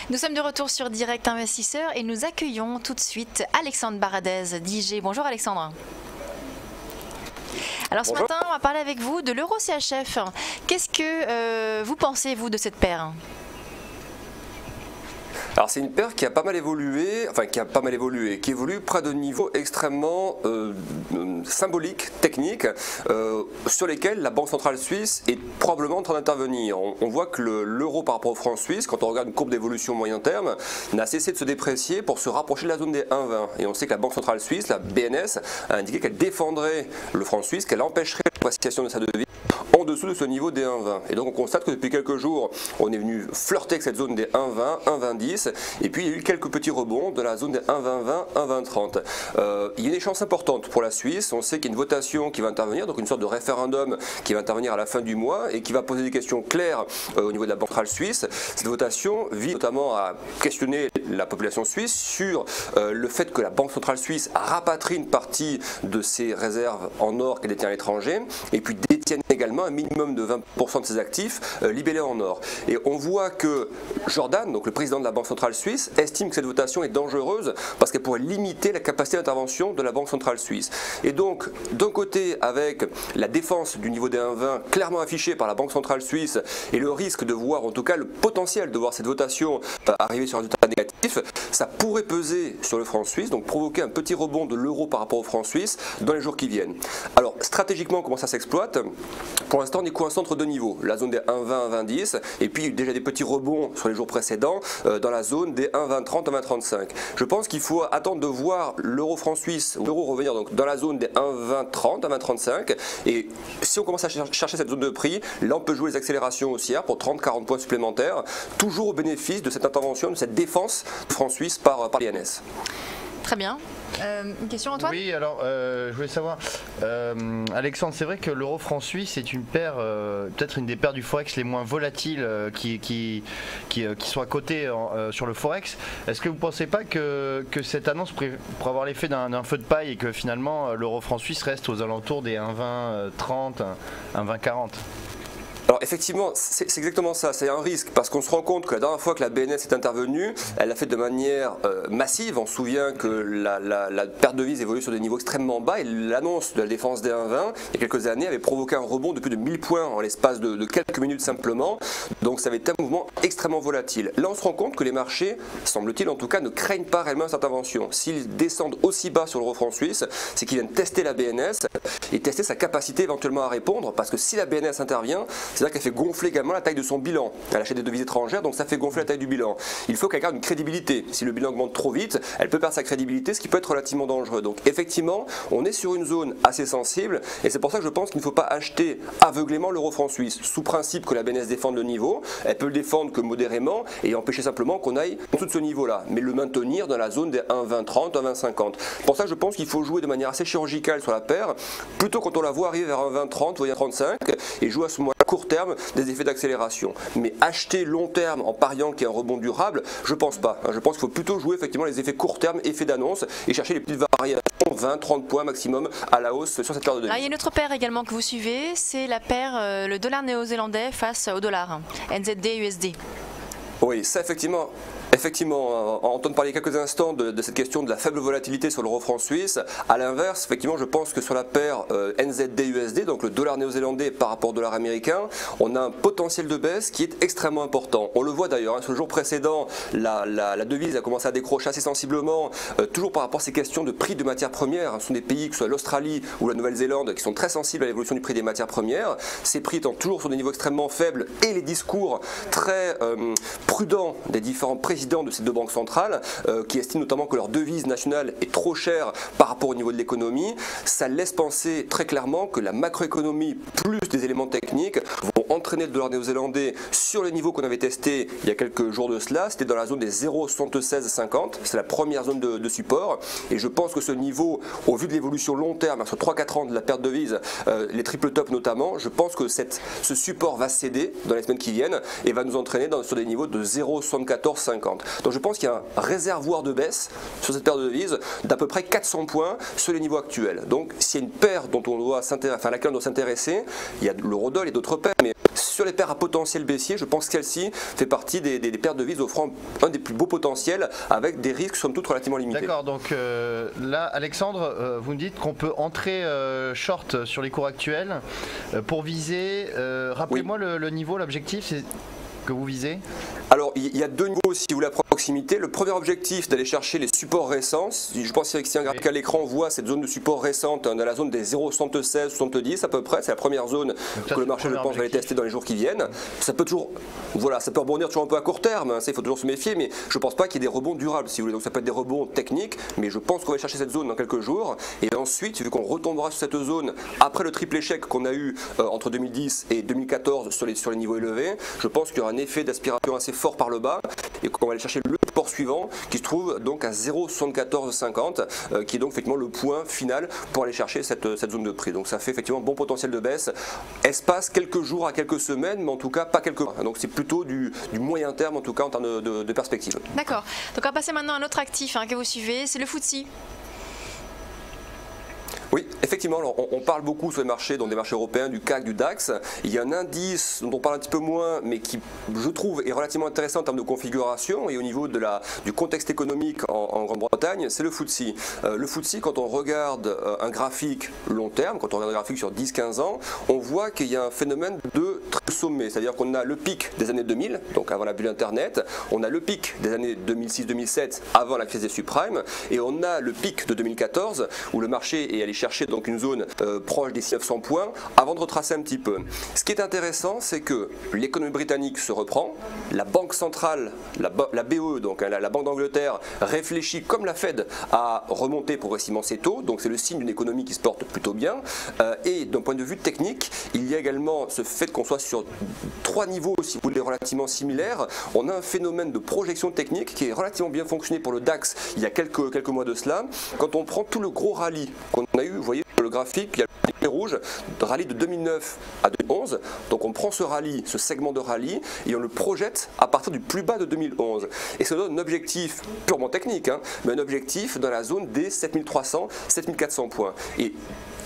Nous sommes de retour sur Direct Investisseur et nous accueillons tout de suite Alexandre Baradez d'IG. Bonjour Alexandre. Alors ce matin, on va parler avec vous de l'Euro CHF. Qu'est-ce que vous pensez, vous, de cette paire ? Alors c'est une paire qui a pas mal évolué, qui évolue près de niveaux extrêmement symboliques, techniques, sur lesquels la Banque centrale suisse est probablement en train d'intervenir. On voit que l'euro par rapport au franc suisse, quand on regarde une courbe d'évolution moyen terme, n'a cessé de se déprécier pour se rapprocher de la zone des 1,20. Et on sait que la Banque centrale suisse, la BNS, a indiqué qu'elle défendrait le franc suisse, qu'elle empêcherait l'appréciation de sa devise en dessous de ce niveau des 1,20. Et donc on constate que depuis quelques jours, on est venu flirter avec cette zone des 1,20, 1,2010, et puis il y a eu quelques petits rebonds de la zone des 1,2020, 1,2030. Il y a des chances importantes pour la Suisse. On sait qu'il y a une votation qui va intervenir, donc une sorte de référendum qui va intervenir à la fin du mois et qui va poser des questions claires au niveau de la Banque centrale suisse. Cette votation vise notamment à questionner la population suisse sur le fait que la Banque centrale suisse rapatrie une partie de ses réserves en or qu'elle détient à l'étranger, et puis détienne également un minimum de 20% de ses actifs libellés en or. Et on voit que Jordan, donc le président de la Banque centrale suisse, estime que cette votation est dangereuse parce qu'elle pourrait limiter la capacité d'intervention de la Banque centrale suisse. Et donc, d'un côté, avec la défense du niveau des 1,20 clairement affichée par la Banque centrale suisse et le risque de voir, en tout cas le potentiel de voir cette votation arriver sur un résultat négatif, ça pourrait peser sur le franc suisse, donc provoquer un petit rebond de l'euro par rapport au franc suisse dans les jours qui viennent. Alors, stratégiquement, comment ça s'exploite ? Pour l'instant, on est coincé entre deux niveaux, la zone des 1,20, 1,2010, et puis déjà des petits rebonds sur les jours précédents dans la zone des 1,2030, 1,2035. Je pense qu'il faut attendre de voir l'euro franc suisse, l'euro revenir donc dans la zone des 1,2030, 1,2035, et si on commence à chercher cette zone de prix, là on peut jouer les accélérations haussières pour 30-40 points supplémentaires, toujours au bénéfice de cette intervention, de cette défense franc suisse par l'INS. Très bien. Une question, Antoine ? Oui, alors je voulais savoir, Alexandre, c'est vrai que l'euro franc suisse est une paire, peut-être une des paires du Forex les moins volatiles qui soit cotée sur le Forex. Est-ce que vous ne pensez pas que cette annonce pourrait avoir l'effet d'un feu de paille et que finalement l'euro franc suisse reste aux alentours des 1,2030, 1,2040 ? Alors effectivement, c'est exactement ça, c'est un risque parce qu'on se rend compte que la dernière fois que la BNS est intervenue, elle l'a fait de manière massive. On se souvient que la perte de devise évolue sur des niveaux extrêmement bas et l'annonce de la défense des 1,20 il y a quelques années avait provoqué un rebond de plus de 1000 points en l'espace de quelques minutes simplement. Donc ça avait été un mouvement extrêmement volatile. Là on se rend compte que les marchés, semble-t-il en tout cas, ne craignent pas réellement cette intervention. S'ils descendent aussi bas sur l'euro franc suisse, c'est qu'ils viennent tester la BNS et tester sa capacité éventuellement à répondre, parce que si la BNS intervient, c'est-à-dire qu'elle fait gonfler également la taille de son bilan. Elle achète des devises étrangères, donc ça fait gonfler la taille du bilan. Il faut qu'elle garde une crédibilité. Si le bilan augmente trop vite, elle peut perdre sa crédibilité, ce qui peut être relativement dangereux. Donc effectivement, on est sur une zone assez sensible, et c'est pour ça que je pense qu'il ne faut pas acheter aveuglément l'euro franc suisse, sous principe que la BNS défende le niveau. Elle peut le défendre que modérément, et empêcher simplement qu'on aille en dessous de ce niveau-là, mais le maintenir dans la zone des 1,2030, 1,2050. Pour ça, je pense qu'il faut jouer de manière assez chirurgicale sur la paire, plutôt quand on la voit arriver vers 1,2030 ou 1,35, et jouer à ce moment à court terme des effets d'accélération. Mais acheter long terme en pariant qu'il y a un rebond durable, je pense pas. Je pense qu'il faut plutôt jouer effectivement les effets court terme, effets d'annonce, et chercher les petites variations, 20-30 points maximum à la hausse sur cette paire de devises. Il y a une autre paire également que vous suivez, c'est la paire le dollar néo-zélandais face au dollar, NZD-USD. Oui, ça effectivement, on entend parler quelques instants de cette question de la faible volatilité sur l'euro franc suisse. À l'inverse, effectivement, je pense que sur la paire NZD-USD, donc le dollar néo-zélandais par rapport au dollar américain, on a un potentiel de baisse qui est extrêmement important. On le voit d'ailleurs, sur le jour précédent, la devise a commencé à décrocher assez sensiblement, toujours par rapport à ces questions de prix de matières premières. Ce sont des pays, que ce soit l'Australie ou la Nouvelle-Zélande, qui sont très sensibles à l'évolution du prix des matières premières. Ces prix étant toujours sur des niveaux extrêmement faibles, et les discours très prudents des différents présidents de ces deux banques centrales, qui estiment notamment que leur devise nationale est trop chère par rapport au niveau de l'économie, ça laisse penser très clairement que la macroéconomie plus des éléments techniques vont entraîner le dollar néo-zélandais sur les niveaux qu'on avait testés il y a quelques jours de cela. C'était dans la zone des 0,7650, c'est la première zone de support, et je pense que ce niveau, au vu de l'évolution long terme, sur 3-4 ans de la perte de devise, les triple top notamment, je pense que ce support va céder dans les semaines qui viennent et va nous entraîner sur des niveaux de 0,7450. 14,50. Donc je pense qu'il y a un réservoir de baisse sur cette paire de devises d'à peu près 400 points sur les niveaux actuels. Donc s'il y a une paire dont on doit à laquelle on doit s'intéresser, il y a l'eurodoll et d'autres paires, mais sur les paires à potentiel baissier, je pense que celle-ci fait partie des paires de devises offrant un des plus beaux potentiels avec des risques somme toute relativement limités. D'accord, donc là Alexandre, vous me dites qu'on peut entrer short sur les cours actuels pour viser, rappelez-moi le niveau, l'objectif que vous visez? Alors il y a deux niveaux si vous voulez à proximité. Le premier objectif d'aller chercher les supports récents. Je pense que si un graphique à l'écran voit cette zone de support récente dans la zone des 0,76, 70 à peu près, c'est la première zone que le marché je pense va aller tester dans les jours qui viennent. Ça peut toujours, voilà, ça peut rebondir toujours un peu à court terme, hein, ça il faut toujours se méfier, mais je pense pas qu'il y ait des rebonds durables si vous voulez. Donc ça peut être des rebonds techniques, mais je pense qu'on va aller chercher cette zone dans quelques jours. Et ensuite, vu qu'on retombera sur cette zone après le triple échec qu'on a eu entre 2010 et 2014 sur les niveaux élevés, je pense qu'il y aura un effet d'aspiration assez fort par le bas et qu'on va aller chercher le support suivant qui se trouve donc à 0,7450 qui est donc effectivement le point final pour aller chercher cette zone de prix. Donc ça fait effectivement bon potentiel de baisse, espace quelques jours à quelques semaines, mais en tout cas pas quelques mois. Donc c'est plutôt du moyen terme en tout cas en termes de perspective. D'accord, donc on va passer maintenant à un autre actif que vous suivez, c'est le FTSE. Oui, effectivement, alors on parle beaucoup sur les marchés, dans des marchés européens, du CAC, du DAX. Il y a un indice dont on parle un petit peu moins, mais qui, je trouve, est relativement intéressant en termes de configuration et au niveau du contexte économique en Grande-Bretagne, c'est le FTSE. Le FTSE, quand on regarde un graphique long terme, quand on regarde un graphique sur 10-15 ans, on voit qu'il y a un phénomène de sommet, c'est-à-dire qu'on a le pic des années 2000, donc avant la bulle Internet, on a le pic des années 2006-2007, avant la crise des subprimes, et on a le pic de 2014, où le marché est allé chercher donc une zone proche des 900 points avant de retracer un petit peu. Ce qui est intéressant, c'est que l'économie britannique se reprend, la banque centrale, la BOE, donc la Banque d'Angleterre, réfléchit comme la Fed à remonter progressivement ses taux, donc c'est le signe d'une économie qui se porte plutôt bien. Et d'un point de vue technique, il y a également ce fait qu'on soit sur trois niveaux, si vous voulez, relativement similaires. On a un phénomène de projection technique qui est relativement bien fonctionné pour le DAX il y a quelques mois de cela. Quand on prend tout le gros rallye qu'on a eu, vous voyez sur le graphique, il y a le ligne rouge, rallye de 2009 à 2011. Donc on prend ce rallye, ce segment de rallye, et on le projette à partir du plus bas de 2011. Et ça donne un objectif purement technique, mais un objectif dans la zone des 7300, 7400 points. Et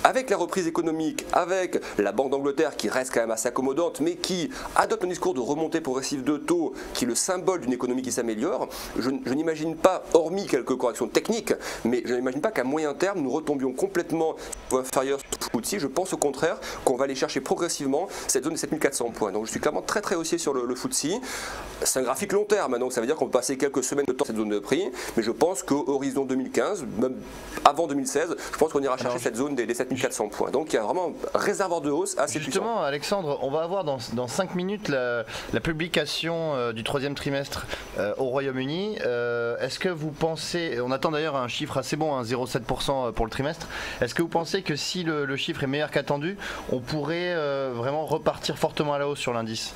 avec la reprise économique, avec la Banque d'Angleterre qui reste quand même assez accommodante, mais qui adopte un discours de remontée progressive de taux, qui est le symbole d'une économie qui s'améliore, je n'imagine pas, hormis quelques corrections techniques, mais je n'imagine pas qu'à moyen terme, nous retombions complètement inférieur sur le FTSE. Je pense au contraire qu'on va aller chercher progressivement cette zone de 7400 points. Donc je suis clairement très haussier sur le FTSE. C'est un graphique long terme, donc ça veut dire qu'on peut passer quelques semaines de temps cette zone de prix, mais je pense qu'au horizon 2015, même avant 2016, je pense qu'on ira chercher cette zone des 7400 points. Donc il y a vraiment un réservoir de hausse assez puissant. Justement, Alexandre, on va avoir dans 5 minutes la publication du troisième trimestre au Royaume-Uni. Est-ce que vous pensez, on attend d'ailleurs un chiffre assez bon, 0,7% pour le trimestre, est-ce que vous pensez que si le chiffre est meilleur qu'attendu, on pourrait vraiment repartir fortement à la hausse sur l'indice ?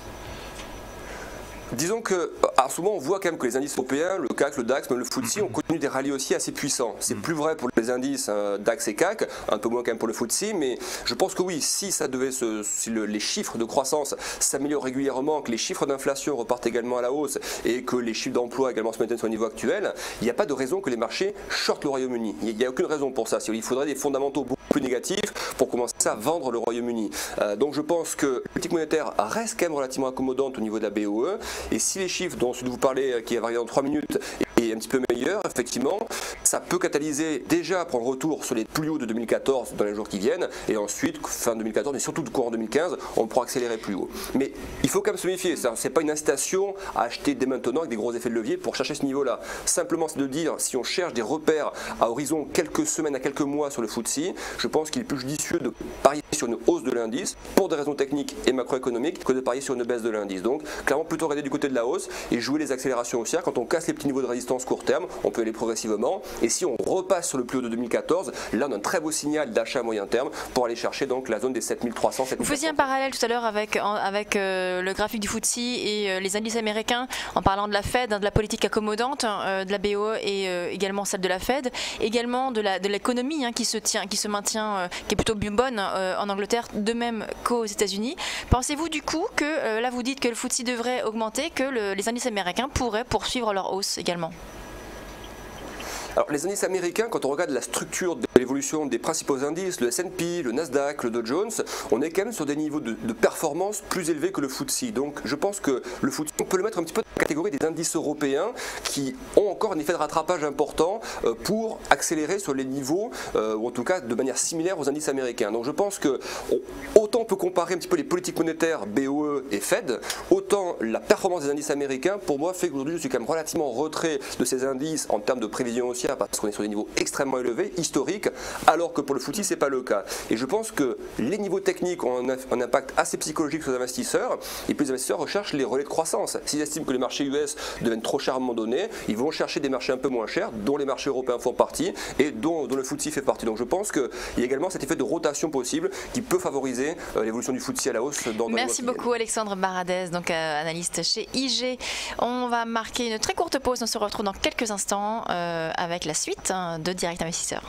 Disons que souvent on voit quand même que les indices européens, le CAC, le DAX, même le FTSE ont connu des rallyes aussi assez puissants. C'est plus vrai pour les indices DAX et CAC, un peu moins quand même pour le FTSE, mais je pense que oui, si ça devait les chiffres de croissance s'améliorent régulièrement, que les chiffres d'inflation repartent également à la hausse et que les chiffres d'emploi également se maintiennent sur le niveau actuel, il n'y a pas de raison que les marchés shortent le Royaume-Uni. Il n'y a aucune raison pour ça. Il faudrait des fondamentaux beaucoup plus négatifs pour commencer à vendre le Royaume-Uni. Donc je pense que la politique monétaire reste quand même relativement accommodante au niveau de la BOE. Et si les chiffres dont je vous parlais, qui a varié dans 3 minutes, est un petit peu meilleur, effectivement, ça peut catalyser déjà pour le retour sur les plus hauts de 2014 dans les jours qui viennent, et ensuite, fin 2014, mais surtout de courant 2015, on pourra accélérer plus haut. Mais il faut quand même se méfier, ce n'est pas une incitation à acheter dès maintenant avec des gros effets de levier pour chercher ce niveau-là. Simplement, c'est de dire, si on cherche des repères à horizon quelques semaines à quelques mois sur le FTSE, je pense qu'il est plus judicieux de parier sur une hausse de l'indice, pour des raisons techniques et macroéconomiques, que de parier sur une baisse de l'indice. Donc, clairement, plutôt regarder du côté de la hausse et jouer les accélérations haussières quand on casse les petits niveaux de résistance résistance court terme, on peut aller progressivement. Et si on repasse sur le plus haut de 2014, là on a un très beau signal d'achat à moyen terme pour aller chercher donc la zone des 7300. Vous faisiez un parallèle tout à l'heure avec le graphique du FTSE et les indices américains en parlant de la Fed, de la politique accommodante, de la BOE et également celle de la Fed, également de l'économie qui se maintient, qui est plutôt bonne en Angleterre, de même qu'aux États-Unis. Pensez-vous du coup que là vous dites que le FTSE devrait augmenter, que les indices américains pourraient poursuivre leur hausse également? Alors les indices américains, quand on regarde la structure de l'évolution des principaux indices, le S&P, le Nasdaq, le Dow Jones, on est quand même sur des niveaux de performance plus élevés que le FTSE. Donc je pense que le FTSE, on peut le mettre un petit peu dans la catégorie des indices européens qui ont encore un effet de rattrapage important pour accélérer sur les niveaux, ou en tout cas de manière similaire aux indices américains. Donc je pense que autant on peut comparer un petit peu les politiques monétaires BOE et Fed, autant la performance des indices américains, pour moi, fait qu'aujourd'hui je suis quand même relativement en retrait de ces indices en termes de prévision haussière, parce qu'on est sur des niveaux extrêmement élevés, historiques, alors que pour le FTSE, ce n'est pas le cas. Et je pense que les niveaux techniques ont un impact assez psychologique sur les investisseurs, et puis les investisseurs recherchent les relais de croissance. S'ils estiment que les marchés US deviennent trop chers à un moment donné, ils vont chercher des marchés un peu moins chers, dont les marchés européens font partie, et dont le FTSE fait partie. Donc je pense qu'il y a également cet effet de rotation possible qui peut favoriser l'évolution du FTSE à la hausse dans les mois qui viennent. Merci beaucoup Alexandre Baradez, donc analyste chez IG. On va marquer une très courte pause, on se retrouve dans quelques instants avec la suite de Direct Investisseur.